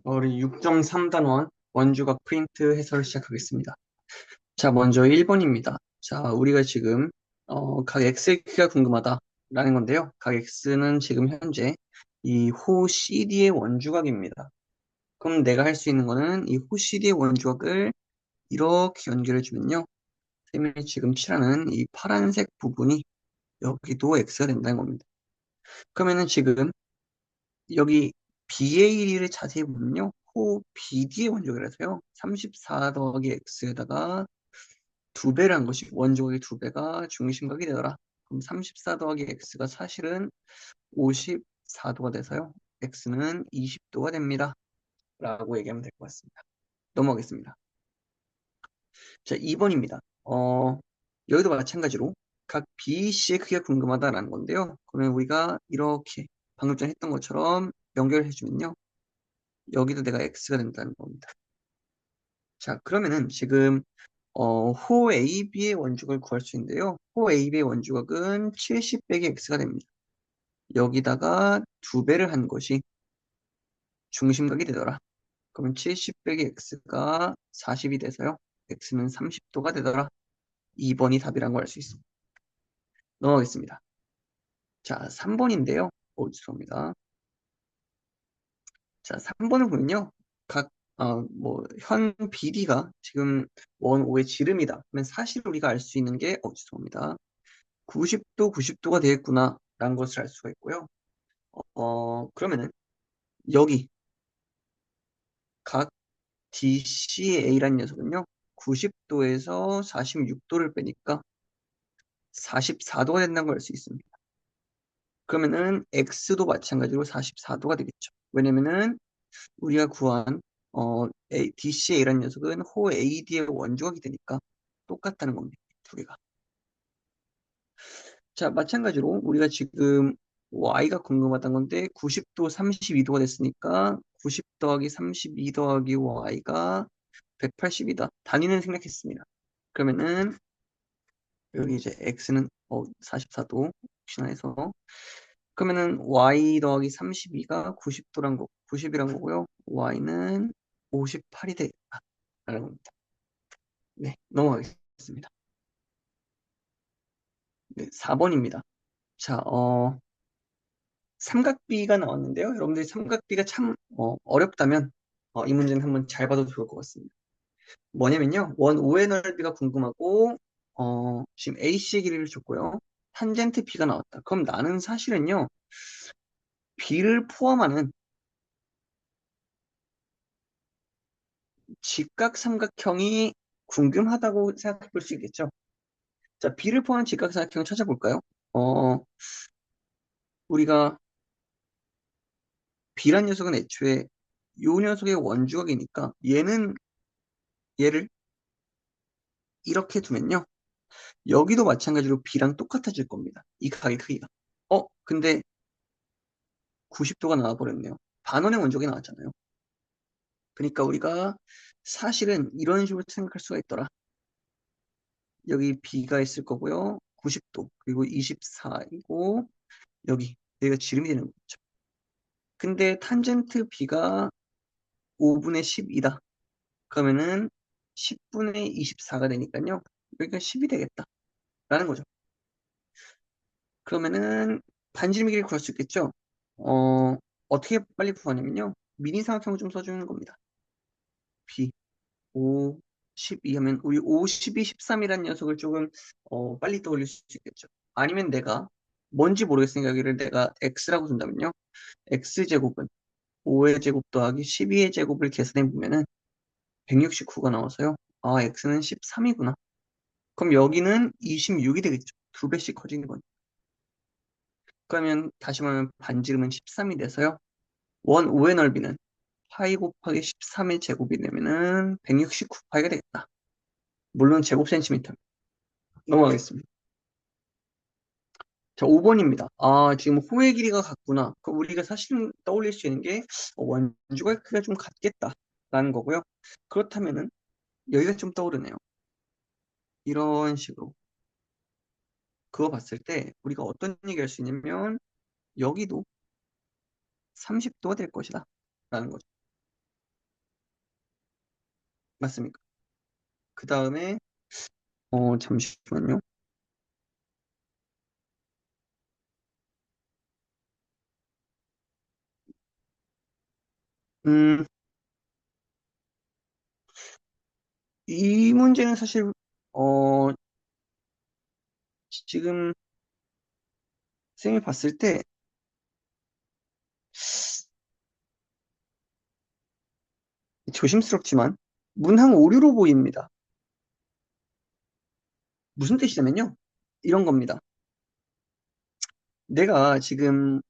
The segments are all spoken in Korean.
우리 6.3단원 원주각 프린트 해설을 시작하겠습니다. 자, 먼저 1번입니다. 자, 우리가 지금 각 x의 크기가 궁금하다라는 건데요. 각 x는 지금 현재 이 호 CD의 원주각입니다. 그럼 내가 할 수 있는 거는 이 호 CD의 원주각을 이렇게 연결해 주면요. 선생님이 지금 칠하는 이 파란색 부분이 여기도 x가 된다는 겁니다. 그러면은 지금 여기 B의 1위를 자세히 보면요. 호 BD의 원적이라서요. 34 더하기 X에다가 두 배를 한 것이 원적의 두 배가 중심각이 되더라. 그럼 34 더하기 X가 사실은 54도가 돼서요. X는 20도가 됩니다. 라고 얘기하면 될 것 같습니다. 넘어가겠습니다. 자, 2번입니다. 여기도 마찬가지로 각 B, C의 크기가 궁금하다라는 건데요. 그러면 우리가 이렇게 방금 전에 했던 것처럼 연결해주면요. 여기도 내가 x가 된다는 겁니다. 자, 그러면은 지금 호 AB의 원주각을 구할 수 있는데요. 호 AB의 원주각은 70 빼기 x가 됩니다. 여기다가 두 배를 한 것이 중심각이 되더라. 그러면 70 빼기 x가 40이 돼서요. x는 30도가 되더라. 2번이 답이란 걸 알 수 있습니다. 넘어가겠습니다. 자, 3번인데요. 죄송합니다. 자, 3번을 보면요. 각, 현 BD가 지금 원 5의 지름이다. 그러면 사실 우리가 알 수 있는 게, 죄송합니다. 90도, 90도가 되겠구나. 라는 것을 알 수가 있고요. 그러면은, 여기, 각 DCA라는 녀석은요. 90도에서 46도를 빼니까 44도가 된다는 걸 알 수 있습니다. 그러면은, X도 마찬가지로 44도가 되겠죠. 왜냐면은, 우리가 구한 DCA라는 녀석은 호 AD의 원주각이 되니까 똑같다는 겁니다. 두 개가. 자, 마찬가지로 우리가 지금 Y가 궁금하다는 건데 90도 32도가 됐으니까 90 더하기 32 더하기 Y가 180이다. 단위는 생략했습니다. 그러면은 여기 이제 X는 44도 혹시나 해서 그러면은 y 더하기 32가 90도란 거, 90이란 거고요. y는 58이 되겠다라는 겁니다. 네, 넘어가겠습니다. 네, 4번입니다. 자, 삼각비가 나왔는데요. 여러분들이 삼각비가 참 어렵다면 이 문제는 한번 잘 봐도 좋을 것 같습니다. 뭐냐면요. 원 5의 넓이가 궁금하고 지금 AC의 길이를 줬고요. 탄젠트 B가 나왔다. 그럼 나는 사실은요. B를 포함하는 직각삼각형이 궁금하다고 생각해 볼 수 있겠죠. 자, B를 포함한 직각삼각형을 찾아볼까요? 어, 우리가 B란 녀석은 애초에 요 녀석의 원주각이니까 얘를 이렇게 두면요. 여기도 마찬가지로 B랑 똑같아질 겁니다. 이 각의 크기가. 근데 90도가 나와버렸네요. 반원의 원적이 나왔잖아요. 그러니까 우리가 사실은 이런 식으로 생각할 수가 있더라. 여기 B가 있을 거고요. 90도 그리고 24이고 여기가 지름이 되는 거죠. 근데 탄젠트 B가 5분의 10이다. 그러면은 10분의 24가 되니까요. 여기가 10이 되겠다. 라는 거죠. 그러면은 반지름 길이를 구할 수 있겠죠. 어떻게 빨리 구하냐면요. 미니 삼각형을 좀 써주는 겁니다. B 5, 12 하면 우리 5, 12, 13이라는 녀석을 조금 빨리 떠올릴 수 있겠죠. 아니면 내가 뭔지 모르겠으니까 여기를 내가 x라고 둔다면요. x제곱은 5의 제곱 더하기 12의 제곱을 계산해 보면은 169가 나와서요. 아, x는 13이구나. 그럼 여기는 26이 되겠죠. 두 배씩 커지는 거죠. 그러면 다시 말하면 반지름은 13이 돼서요. 원 5의 넓이는 파이 곱하기 13의 제곱이 되면은 169파이가 되겠다. 물론 제곱 센티미터. 넘어가겠습니다. 자, 5번입니다. 아, 지금 호의 길이가 같구나. 그럼 우리가 사실 떠올릴 수 있는 게 원주가 크기가 좀 같겠다라는 거고요. 그렇다면은 여기가 좀 떠오르네요. 이런 식으로. 그거 봤을 때 우리가 어떤 얘기 할 수 있냐면 여기도 30도가 될 것이다 라는 거죠. 맞습니까? 그 다음에, 잠시만요. 음, 이 문제는 사실, 어, 지금 쌤이 봤을 때 조심스럽지만 문항 오류로 보입니다. 무슨 뜻이냐면요. 이런 겁니다. 내가 지금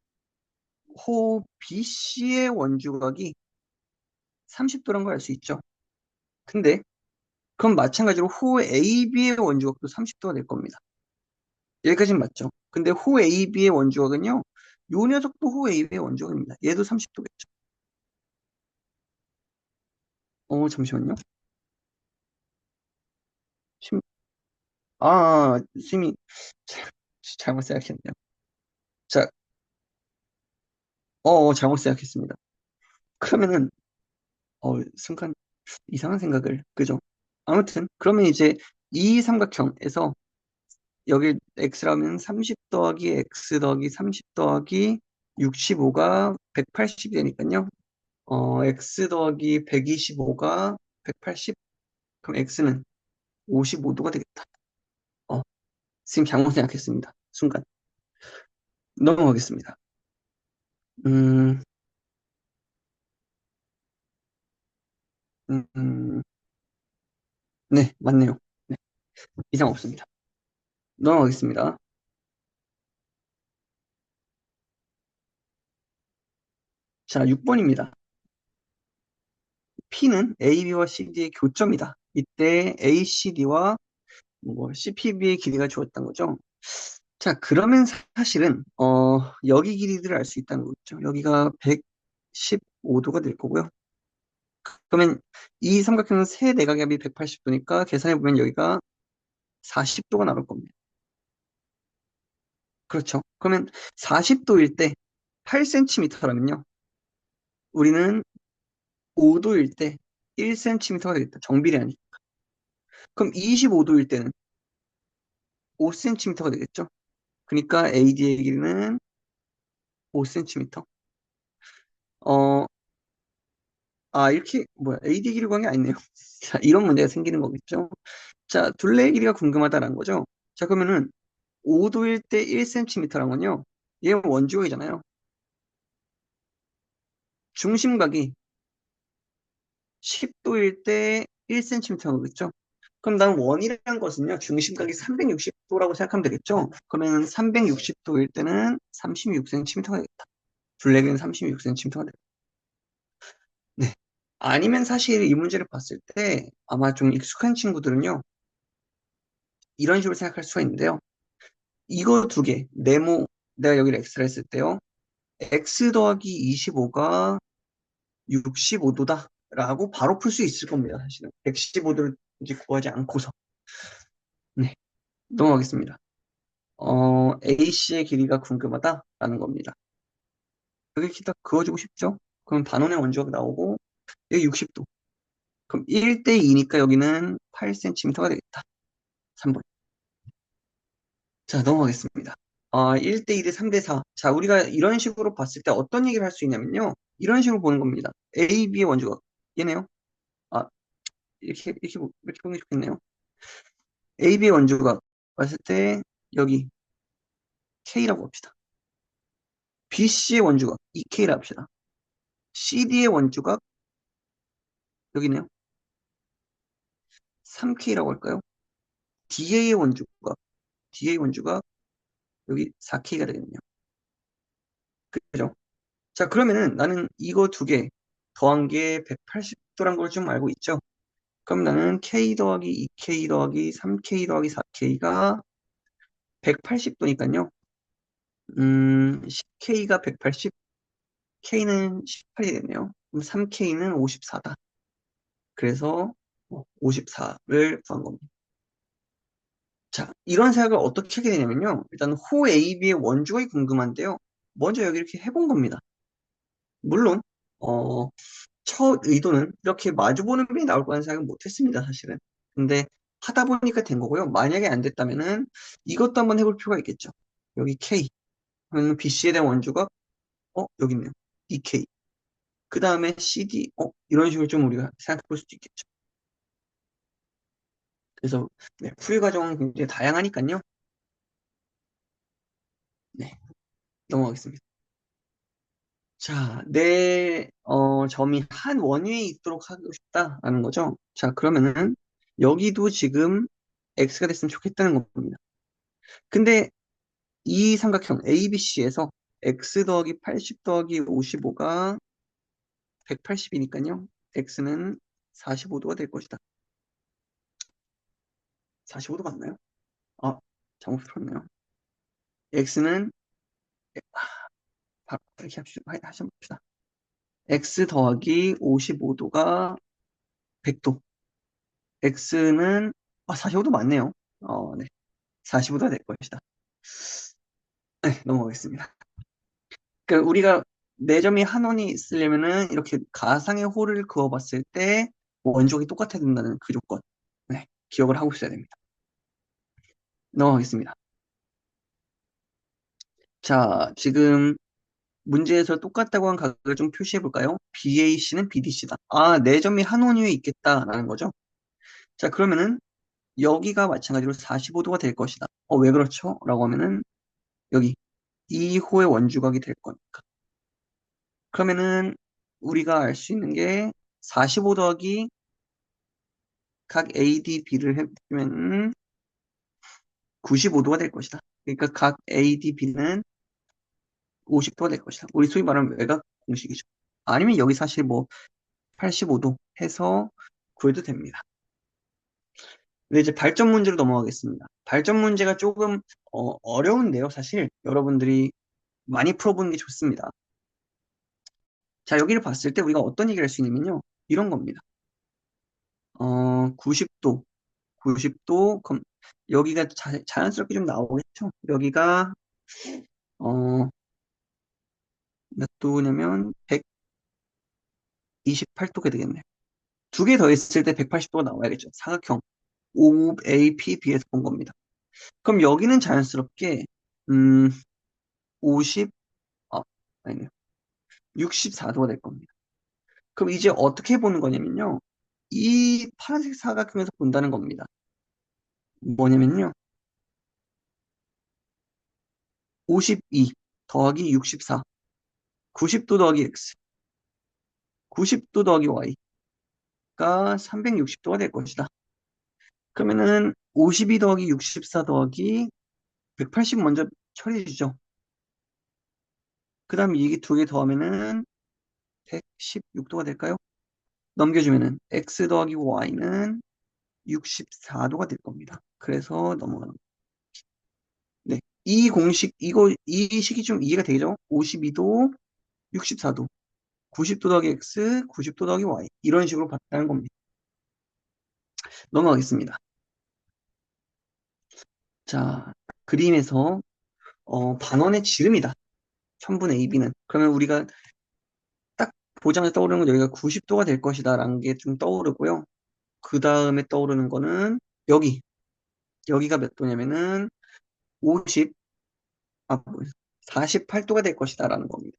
호 BC의 원주각이 30도란 걸 알 수 있죠. 근데 그럼 마찬가지로 호 AB의 원주각도 30도가 될 겁니다. 여기까지는 맞죠. 근데 호 AB의 원주각은요. 요 녀석도 호 AB의 원주각입니다. 얘도 30도겠죠. 잠시만요. 심, 심이 잘- 잘못 생각했네요. 자, 잘못 생각했습니다. 그러면은 순간 이상한 생각을, 그죠? 아무튼 그러면 이제 이 삼각형에서 여기 x라면 30 더하기 x 더하기 30 더하기 65가 180이 되니까요. x 더하기 125가 180, 그럼 x는 55도가 되겠다. 어, 지금 잘못 생각했습니다. 순간. 넘어가겠습니다. 음, 음, 네, 맞네요. 네, 이상 없습니다. 넘어가겠습니다. 자, 6번입니다. P는 AB와 CD의 교점이다. 이때 ACD와 뭐 CPB의 길이가 주었던 거죠. 자, 그러면 사실은 여기 길이들을 알 수 있다는 거죠. 여기가 115도가 될 거고요. 그러면 이 삼각형은 세 내각압이 180도니까 계산해 보면 여기가 40도가 나올 겁니다. 그렇죠. 그러면 40도일 때 8cm라면요. 우리는 5도일 때 1cm가 되겠다. 정비례하니. 그럼 25도일 때는 5cm가 되겠죠. 그러니까 AD의 길이는 5cm. 어, 이렇게, 뭐야, AD 길이 구한 게 아니네요. 자, 이런 문제가 생기는 거겠죠. 자, 둘레의 길이가 궁금하다는 거죠. 자, 그러면은 5도일 때 1cm라는 건요. 얘는 원주각이잖아요. 중심각이 10도일 때 1cm인 거겠죠. 그럼 난 원이라는 것은요. 중심각이 360도라고 생각하면 되겠죠. 그러면 360도일 때는 36cm가 되겠다. 둘레길이는 36cm가 되겠다. 네. 아니면 사실 이 문제를 봤을 때 아마 좀 익숙한 친구들은요. 이런 식으로 생각할 수가 있는데요. 이거 두 개, 네모, 내가 여기를 x를 했을 때요. x 더하기 25가 65도다. 라고 바로 풀 수 있을 겁니다. 사실은. 115도를 이제 구하지 않고서. 네. 넘어가겠습니다. AC의 길이가 궁금하다라는 겁니다. 여기 기타 그어주고 싶죠? 그럼 반원의 원주가 나오고, 여기 60도. 그럼 1대 2니까 여기는 8cm가 되겠다. 3번. 자, 넘어가겠습니다. 1대 1대 3대 4. 자, 우리가 이런 식으로 봤을 때 어떤 얘기를 할 수 있냐면요. 이런 식으로 보는 겁니다. A, B의 원주가 얘네요. 아, 이렇게 보는 게 좋겠네요. A, B의 원주가 봤을 때 여기 K라고 합시다. B, C의 원주가 2K라고 합시다. C, D의 원주가 여기네요. 3K라고 할까요? DA의 원주가 여기 4K가 되겠네요. 그죠? 자, 그러면은 나는 이거 두 개 더한 게 180도란 걸 좀 알고 있죠? 그럼 나는 K 더하기 2K 더하기 3K 더하기 4K가 180도니까요. 10K가 180, K는 18이 되네요. 그럼 3K는 54다. 그래서 54를 구한 겁니다. 자, 이런 생각을 어떻게 하게 되냐면요. 일단 호 AB의 원주각이 궁금한데요. 먼저 여기 이렇게 해본 겁니다. 물론 어, 첫 의도는 이렇게 마주보는 게 나올 거라는 생각은 못 했습니다, 사실은. 근데 하다 보니까 된 거고요. 만약에 안 됐다면은 이것도 한번 해볼 필요가 있겠죠. 여기 K. 그러면 BC에 대한 원주가, 여기 있네요. DK. 그 다음에 CD, 이런 식으로 좀 우리가 생각해 볼 수도 있겠죠. 그래서, 네, 풀이 과정은 굉장히 다양하니까요. 네, 넘어가겠습니다. 자, 내, 점이 한 원위에 있도록 하고 싶다라는 거죠. 자, 그러면은, 여기도 지금 X가 됐으면 좋겠다는 겁니다. 근데 이 삼각형 ABC에서 X 더하기 80 더하기 55가 180이니까요. X는 45도가 될 것이다. 45도 맞나요? 아, 잘못 풀었네요. X는, 이렇게 하셔봅시다. X 더하기 55도가 100도. X는, 45도 맞네요. 네. 45도가 될 것이다. 네, 넘어가겠습니다. 그러니까 우리가 네 점이 한 원이 있으려면은 이렇게 가상의 홀을 그어봤을 때 원적이 똑같아야 된다는 그 조건. 네, 기억을 하고 있어야 됩니다. 넘어가겠습니다. 자, 지금 문제에서 똑같다고 한 각을 좀 표시해 볼까요? BAC는 BDC다. 아, 네 점이 한 원 위에 있겠다라는 거죠. 자, 그러면은 여기가 마찬가지로 45도가 될 것이다. 왜 그렇죠? 라고 하면은 여기 2호의 원주각이 될 거니까. 그러면은 우리가 알 수 있는 게 45 더하기 각 ADB를 해보면 95도가 될 것이다. 그러니까 각 ADB는 50도가 될 것이다. 우리 소위 말하는 외곽 공식이죠. 아니면 여기 사실 뭐 85도 해서 구해도 됩니다. 근데 이제 발전 문제로 넘어가겠습니다. 발전 문제가 조금 어려운데요. 사실 여러분들이 많이 풀어보는 게 좋습니다. 자, 여기를 봤을 때 우리가 어떤 얘기를 할 수 있냐면요. 이런 겁니다. 90도, 90도, 그럼 여기가 자연스럽게 좀 나오겠죠? 여기가, 어, 몇 도냐면 128도가 되겠네요. 두 개 더 했을 때 180도가 나와야겠죠. 사각형 OAPB에서 본 겁니다. 그럼 여기는 자연스럽게, 50, 아니네요. 64도가 될 겁니다. 그럼 이제 어떻게 보는 거냐면요. 이 파란색 사각형에서 본다는 겁니다. 뭐냐면요. 52 더하기 64, 90도 더하기 X, 90도 더하기 Y가 360도가 될 것이다. 그러면은 52 더하기 64 더하기 180 먼저 처리해 주죠. 그 다음에 이게 두 개 더하면은 116도가 될까요? 넘겨주면은 X 더하기 Y는 64도가 될 겁니다. 그래서 넘어가는 거예요. 네. 이 공식, 이 식이 좀 이해가 되죠? 52도, 64도, 90도 더하기 X, 90도 더하기 Y. 이런 식으로 봤다는 겁니다. 넘어가겠습니다. 자, 그림에서, 반원의 지름이다. 천분의 AB는. 그러면 우리가 딱 보자마자 떠오르는 건 여기가 90도가 될 것이다라는 게 좀 떠오르고요. 그 다음에 떠오르는 거는 여기가 몇 도냐면은 50, 48도가 될 것이다라는 겁니다.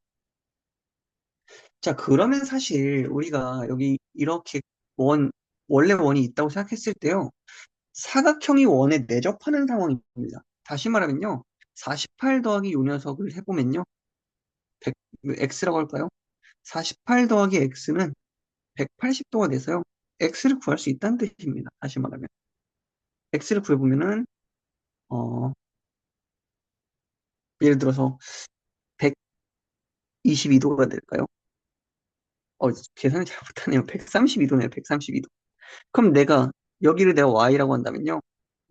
자, 그러면 사실 우리가 여기 이렇게 원래 원이 있다고 생각했을 때요. 사각형이 원에 내접하는 상황입니다. 다시 말하면요. 48 더하기 요 녀석을 해보면요. 100, X라고 할까요? 48 더하기 X는 180도가 돼서요. X를 구할 수 있다는 뜻입니다. 다시 말하면. X를 구해보면은, 어, 예를 들어서 122도가 될까요? 계산을 잘 못하네요. 132도네요. 132도. 그럼 여기를 내가 Y라고 한다면요.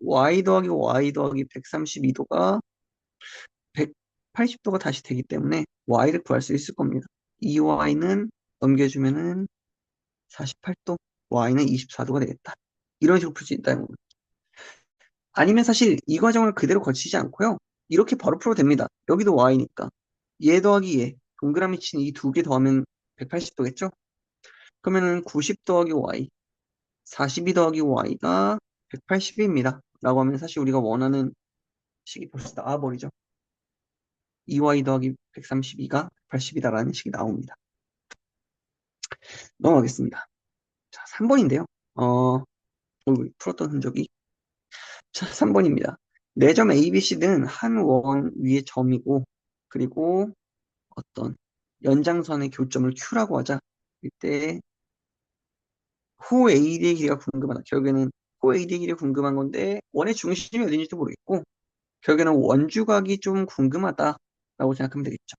Y 더하기 Y 더하기 132도가 180도가 다시 되기 때문에 Y를 구할 수 있을 겁니다. 이 Y는 넘겨주면은 48도, Y는 24도가 되겠다. 이런 식으로 풀 수 있다는 겁니다. 아니면 사실 이 과정을 그대로 거치지 않고요. 이렇게 바로 풀어도 됩니다. 여기도 Y니까. 얘 더하기 얘. 동그라미 친 이 두 개 더하면 180도겠죠? 그러면은 90 더하기 y, 42 더하기 y가 180입니다. 라고 하면 사실 우리가 원하는 식이 벌써 나와버리죠. 2y 더하기 132가 180이다라는 식이 나옵니다. 넘어가겠습니다. 자, 3번인데요. 풀었던 흔적이. 자, 3번입니다. 네 점 A, B, C는 한 원 위의 점이고, 그리고 어떤 연장선의 교점을 Q라고 하자. 이때 호 AD의 길이가 궁금하다. 결국에는 호 AD의 길이가 궁금한 건데 원의 중심이 어딘지도 모르겠고 결국에는 원주각이 좀 궁금하다라고 생각하면 되겠죠.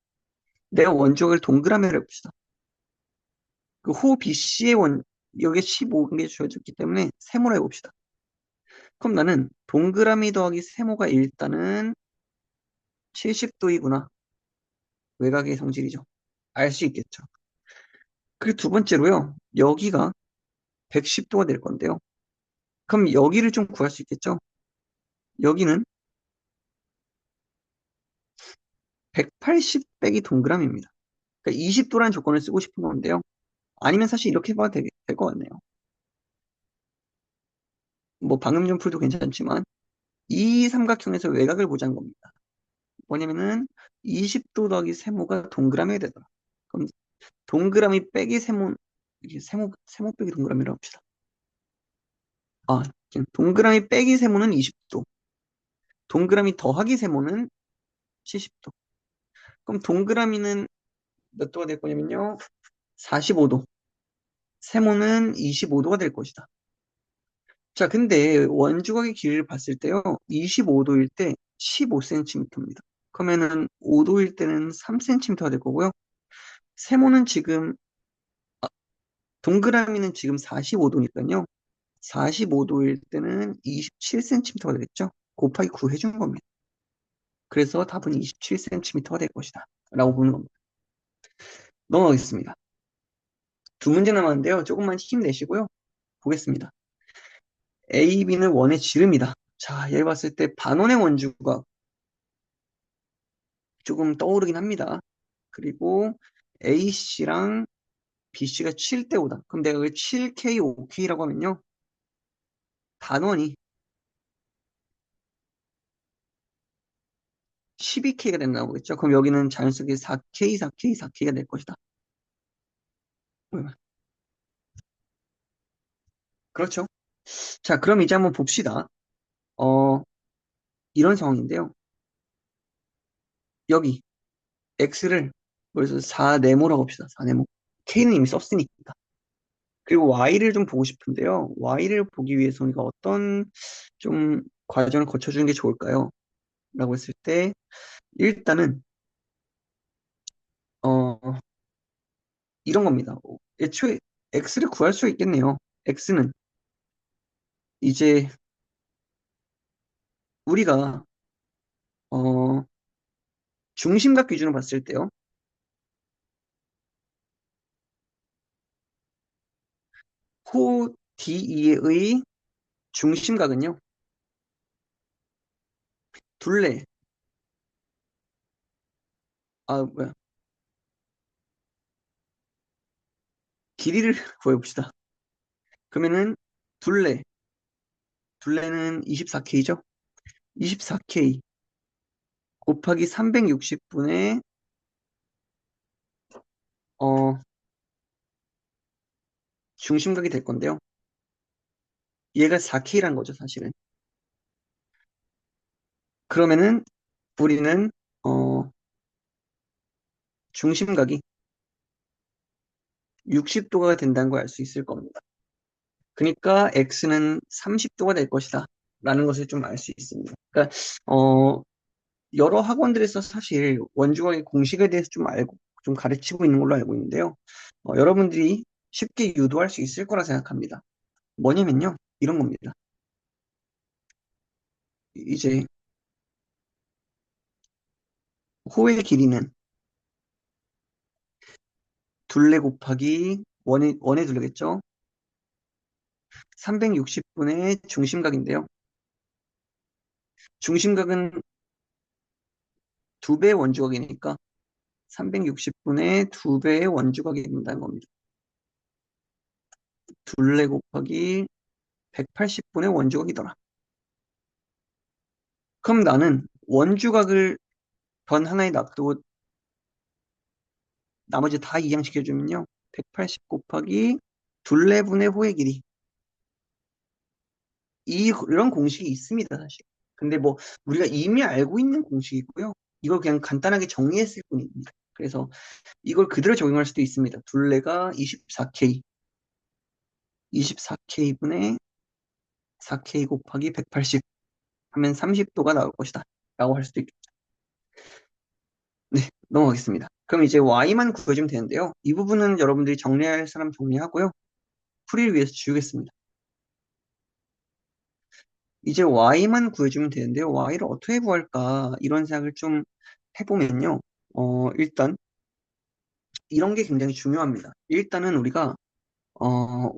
내가 원주각을 동그라미로 해봅시다. 그 호 BC의 여기에 15개 주어졌기 때문에 세모로 해봅시다. 그럼 나는 동그라미 더하기 세모가 일단은 70도이구나. 외곽의 성질이죠. 알 수 있겠죠. 그리고 두 번째로요. 여기가 110도가 될 건데요. 그럼 여기를 좀 구할 수 있겠죠. 여기는 180 빼기 동그라미입니다. 그러니까 20도라는 조건을 쓰고 싶은 건데요. 아니면 사실 이렇게 봐도 될 것 같네요. 뭐 방금 전 풀도 괜찮지만 이 삼각형에서 외곽을 보자는 겁니다. 뭐냐면은 20도 더하기 세모가 동그라미가 되더라. 그럼 동그라미 빼기 세모, 이게 세모 빼기 동그라미라고 합시다. 아, 동그라미 빼기 세모는 20도, 동그라미 더하기 세모는 70도. 그럼 동그라미는 몇 도가 될 거냐면요. 45도, 세모는 25도가 될 것이다. 자, 근데 원주각의 길이를 봤을 때요. 25도일 때 15cm입니다. 그러면은 5도일 때는 3cm가 될 거고요. 세모는 지금, 동그라미는 지금 45도니까요. 45도일 때는 27cm가 되겠죠. 곱하기 9 해준 겁니다. 그래서 답은 27cm가 될 것이다. 라고 보는 겁니다. 넘어가겠습니다. 두 문제 남았는데요. 조금만 힘내시고요. 보겠습니다. A, B는 원의 지름이다. 자, 얘를 봤을 때 반원의 원주가 조금 떠오르긴 합니다. 그리고 AC랑 BC가 7대 5다. 그럼 내가 왜 7K, 5K라고 하면요. 단원이 12K가 된다고 보겠죠. 그럼 여기는 자연스럽게 4K, 4K, 4K가 될 것이다. 그렇죠. 자, 그럼 이제 한번 봅시다. 어, 이런 상황인데요. 여기 X를 그래서 4네모라고 합시다. 4네모. K는 이미 썼으니까. 그리고 Y를 좀 보고 싶은데요. Y를 보기 위해서 우리가 어떤 좀 과정을 거쳐주는 게 좋을까요? 라고 했을 때 일단은 어, 이런 겁니다. 애초에 X를 구할 수 있겠네요. X는 이제 우리가 어, 중심각 기준으로 봤을 때요. 호 DE의 중심각은요. 둘레, 뭐야, 길이를 구해봅시다. 그러면은 둘레, 둘레는 24K죠? 24K 곱하기 360분의 중심각이 될 건데요. 얘가 4K란 거죠, 사실은. 그러면은 우리는 어, 중심각이 60도가 된다는 걸 알 수 있을 겁니다. 그러니까 X는 30도가 될 것이다. 라는 것을 좀 알 수 있습니다. 그러니까, 여러 학원들에서 사실 원주각의 공식에 대해서 좀 알고, 좀 가르치고 있는 걸로 알고 있는데요. 여러분들이 쉽게 유도할 수 있을 거라 생각합니다. 뭐냐면요. 이런 겁니다. 이제 호의 길이는 둘레 곱하기 원의 둘레겠죠? 360분의 중심각인데요. 중심각은 두 배의 원주각이니까 360분의 두 배의 원주각이 된다는 겁니다. 둘레 곱하기 180분의 원주각이더라. 그럼 나는 원주각을 변 하나에 놔두고 나머지 다 이항시켜주면요. 180 곱하기 둘레분의 호의 길이. 이런 공식이 있습니다, 사실. 근데 뭐, 우리가 이미 알고 있는 공식이고요. 이걸 그냥 간단하게 정리했을 뿐입니다. 그래서 이걸 그대로 적용할 수도 있습니다. 둘레가 24K, 24K분의 4K 곱하기 180 하면 30도가 나올 것이다. 라고 할 수도 있겠죠. 네, 넘어가겠습니다. 그럼 이제 Y만 구해주면 되는데요. 이 부분은 여러분들이 정리할 사람 정리하고요. 풀이를 위해서 지우겠습니다. 이제 Y만 구해주면 되는데요. Y를 어떻게 구할까? 이런 생각을 좀 해보면요. 일단, 이런 게 굉장히 중요합니다. 일단은 우리가,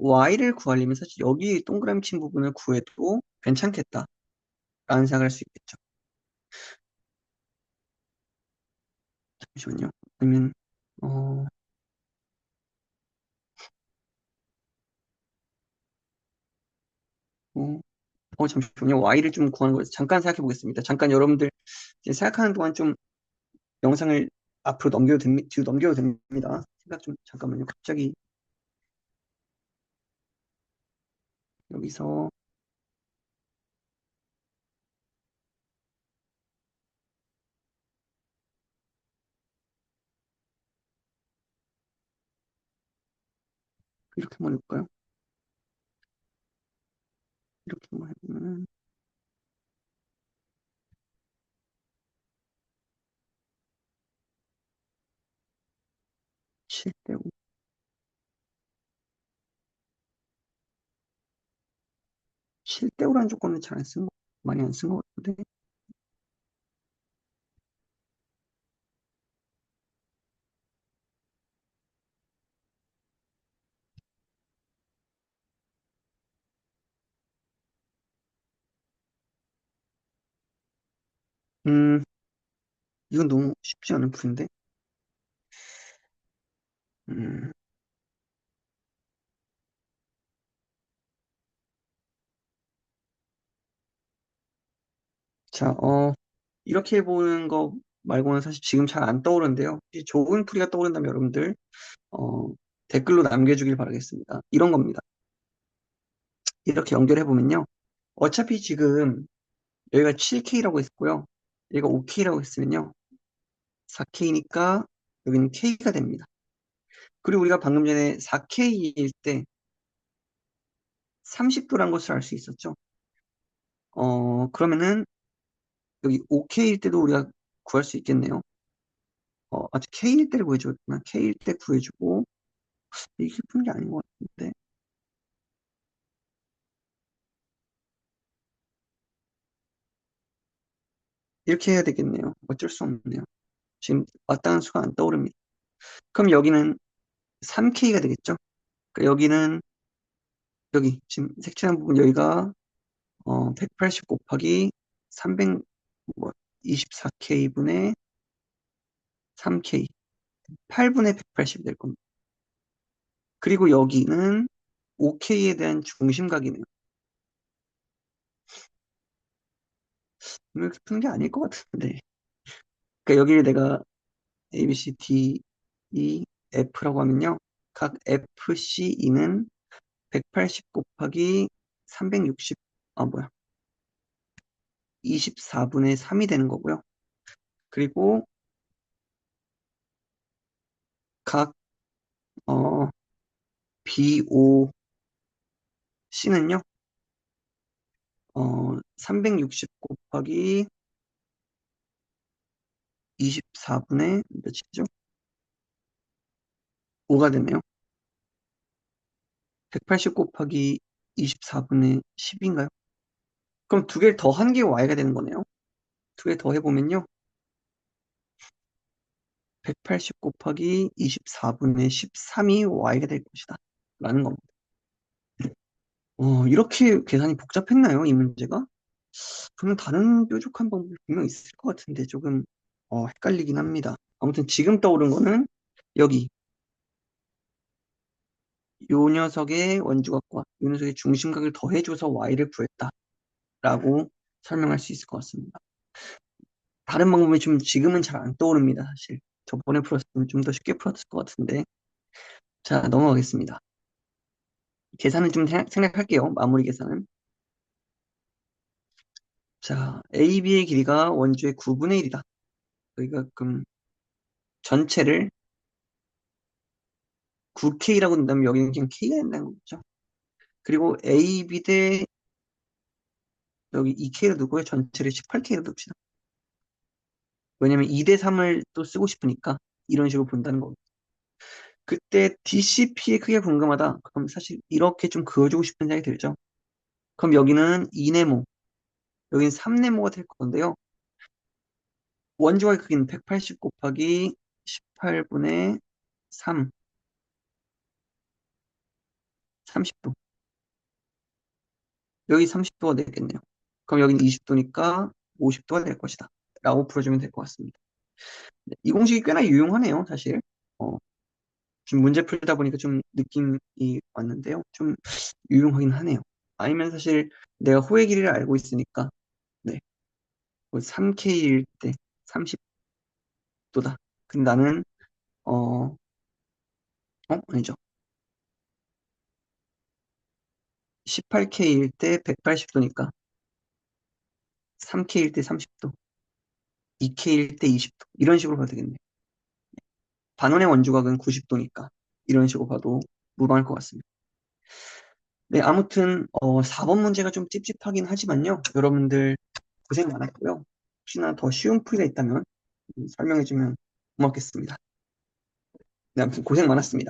Y를 구하려면 사실 여기 동그라미 친 부분을 구해도 괜찮겠다라는 생각을 할 수 있겠죠. 잠시만요. 그러면, 어, 어, 잠시만요. Y를 좀 구하는 걸 잠깐 생각해 보겠습니다. 잠깐 여러분들 이제 생각하는 동안 좀 영상을 앞으로 뒤로 넘겨도 됩니다. 생각 좀, 잠깐만요. 갑자기 여기서 이렇게 한번 해볼까요? 이렇게 한번 해보면 7대 5. 7대 5라는 조건은 잘 안 쓴 거, 많이 안 쓴 것 같은데. 음, 이건 너무 쉽지 않은 풀인데. 음, 자, 이렇게 해보는 거 말고는 사실 지금 잘 안 떠오르는데요. 혹시 좋은 풀이가 떠오른다면 여러분들, 어, 댓글로 남겨주길 바라겠습니다. 이런 겁니다. 이렇게 연결해보면요. 어차피 지금 여기가 7K라고 했고요. 여기가 5K라고 했으면요. 4K니까 여기는 K가 됩니다. 그리고 우리가 방금 전에 4K일 때 30도란 것을 알 수 있었죠. 그러면은 여기 5K일 때도 우리가 구할 수 있겠네요. K일 때를 구해주었구나. K일 때 구해주고 이게 푼 게 아닌 것 같은데 이렇게 해야 되겠네요. 어쩔 수 없네요. 지금 마땅한 수가 안 떠오릅니다. 그럼 여기는 3K가 되겠죠. 그러니까 여기는 여기 지금 색칠한 부분 여기가 180 곱하기 300 뭐 24K분의 3K 8분의 180이 될 겁니다. 그리고 여기는 5K에 대한 중심각이네요. 이렇게 푸는 게 아닐 것 같은데. 그러니까 여기를 내가 A, B, C, D, E, F라고 하면요. 각 FCE는 180 곱하기 360, 뭐야. 24분의 3이 되는 거고요. 그리고 각, BOC는요. 360 곱하기 24분의 몇이죠? 5가 되네요. 180 곱하기 24분의 10인가요? 그럼 두 개를 더 한 게 y가 되는 거네요. 두 개 더 해보면요. 180 곱하기 24분의 13이 y가 될 것이다. 라는 겁니다. 이렇게 계산이 복잡했나요? 이 문제가? 그러면 다른 뾰족한 방법이 분명 있을 것 같은데 조금 헷갈리긴 합니다. 아무튼 지금 떠오른 거는 여기 요 녀석의 원주각과 요 녀석의 중심각을 더해줘서 y를 구했다라고 설명할 수 있을 것 같습니다. 다른 방법이 좀 지금은 잘 안 떠오릅니다, 사실. 저번에 풀었으면 좀 더 쉽게 풀었을 것 같은데. 자, 넘어가겠습니다. 계산은 좀 생략할게요. 마무리 계산은. 자, AB의 길이가 원주의 9분의 1이다. 여기가 그럼 전체를 9K라고 낸다면 여기는 그냥 K가 된다는 거죠. 그리고 AB 대 여기 2K로 두고요. 전체를 18K로 둡시다. 왜냐면 2대 3을 또 쓰고 싶으니까 이런 식으로 본다는 거고. 그때 DCP의 크기가 궁금하다. 그럼 사실 이렇게 좀 그어주고 싶은 생각이 들죠. 그럼 여기는 2네모, 여기는 3네모가 될 건데요. 원주각의 크기는 180 곱하기 18분의 3, 30도. 여기 30도가 되겠네요. 그럼 여기는 20도니까 50도가 될 것이다. 라고 풀어주면 될 것 같습니다. 네, 이 공식이 꽤나 유용하네요, 사실. 어, 지금 문제 풀다 보니까 좀 느낌이 왔는데요. 좀 유용하긴 하네요. 아니면 사실 내가 호의 길이를 알고 있으니까, 네, 3K일 때 30도다. 근데 나는, 아니죠. 18K일 때 180도니까 3K일 때 30도, 2K일 때 20도. 이런 식으로 봐도 되겠네요. 반원의 원주각은 90도니까 이런 식으로 봐도 무방할 것 같습니다. 네, 아무튼 4번 문제가 좀 찝찝하긴 하지만요. 여러분들 고생 많았고요. 혹시나 더 쉬운 풀이가 있다면 설명해주면 고맙겠습니다. 네, 아무튼 고생 많았습니다.